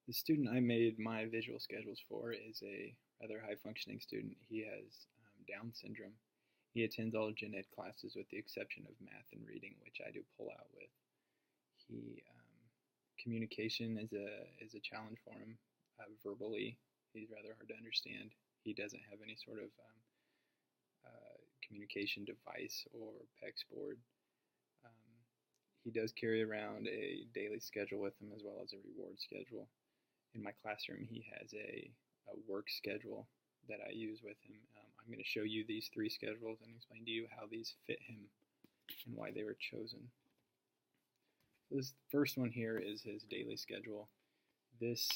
The student I made my visual schedules for is a rather high functioning student. He has Down syndrome. He attends all gen ed classes with the exception of math and reading, which I do pull out with. He Communication is a challenge for him. Verbally, he's rather hard to understand. He doesn't have any sort of communication device or PEX board. Um, he does carry around a daily schedule with him as well as a reward schedule. In my classroom, he has a work schedule that I use with him. I'm going to show you these three schedules and explain to you how these fit him and why they were chosen. This first one here is his daily schedule. It's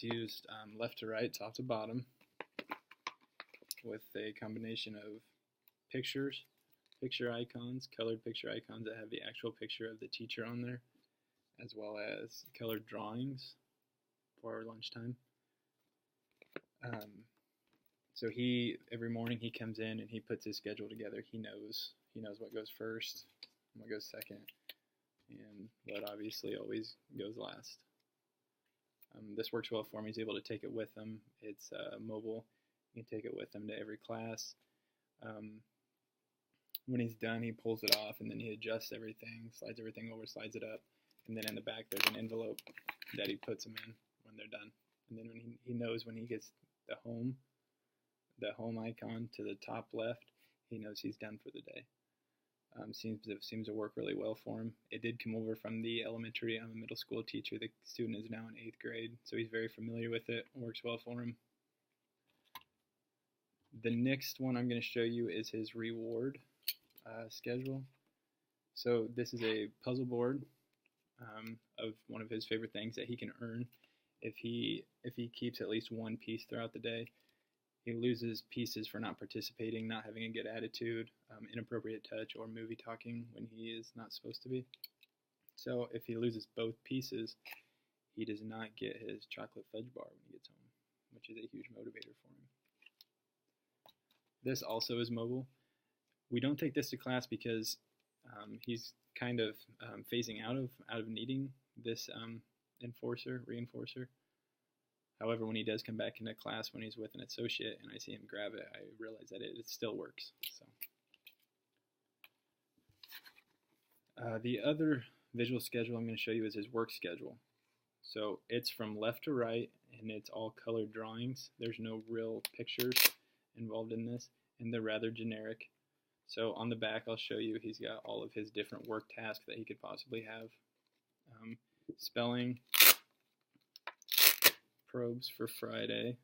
used left to right, top to bottom, with a combination of pictures, picture icons, colored picture icons that have the actual picture of the teacher on there, as well as colored drawings for our lunchtime. So every morning he comes in and he puts his schedule together. He knows what goes first, what goes second, and what obviously always goes last. This works well for him. He's able to take it with him. It's mobile. You can take it with him to every class. When he's done, he pulls it off and then he adjusts everything, slides everything over, slides it up, and then in the back there's an envelope that he puts them in when they're done. And then when he knows when he gets the home icon to the top left, he knows he's done for the day. Seems to work really well for him. It did come over from the elementary. I'm a middle school teacher. The student is now in 8th grade, so he's very familiar with it. It works well for him. The next one I'm going to show you is his reward schedule. So this is a puzzle board of one of his favorite things that he can earn if he keeps at least one piece throughout the day. He loses pieces for not participating, not having a good attitude, inappropriate touch, or movie talking when he is not supposed to be. So if he loses both pieces, he does not get his chocolate fudge bar when he gets home, which is a huge motivator for him. This also is mobile. We don't take this to class because he's kind of phasing out of needing this reinforcer. However, when he does come back into class when he's with an associate and I see him grab it, I realize that it still works. So, the other visual schedule I'm going to show you is his work schedule. So it's from left to right, and it's all colored drawings. There's no real pictures involved in this, and they're rather generic. So on the back, I'll show you he's got all of his different work tasks that he could possibly have. Spelling, probes for Friday,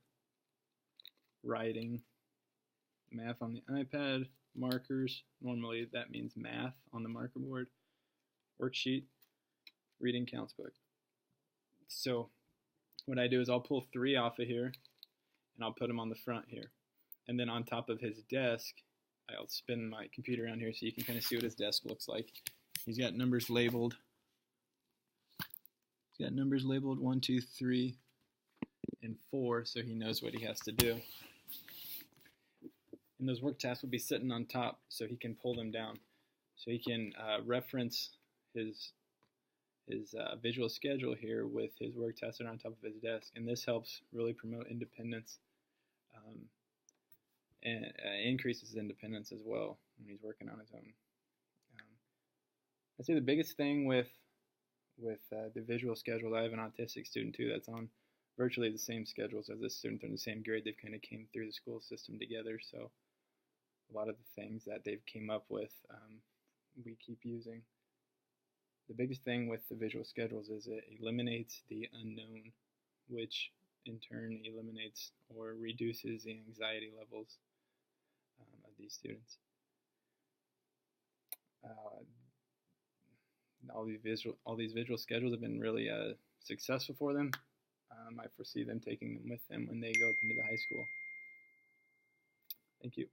writing, math on the iPad, markers, normally that means math on the marker board, worksheet, reading counts book. So what I do is I'll pull 3 off of here and I'll put them on the front here. And then on top of his desk, I'll spin my computer around here so you can kind of see what his desk looks like. He's got numbers labeled. He's got numbers labeled 1, 2, 3, and 4, so he knows what he has to do. And those work tasks will be sitting on top so he can pull them down. So he can reference his visual schedule here with his work tasks that are on top of his desk. And this helps really promote independence and increases independence as well when he's working on his own. I'd say the biggest thing with the visual schedule, I have an autistic student too that's on virtually the same schedules as this student. They're in the same grade. They've kind of came through the school system together, so a lot of the things that they've came up with we keep using. The biggest thing with the visual schedules is it eliminates the unknown, which in turn eliminates or reduces the anxiety levels of these students. All these visual schedules have been really successful for them. I foresee them taking them with them when they go up into the high school. Thank you.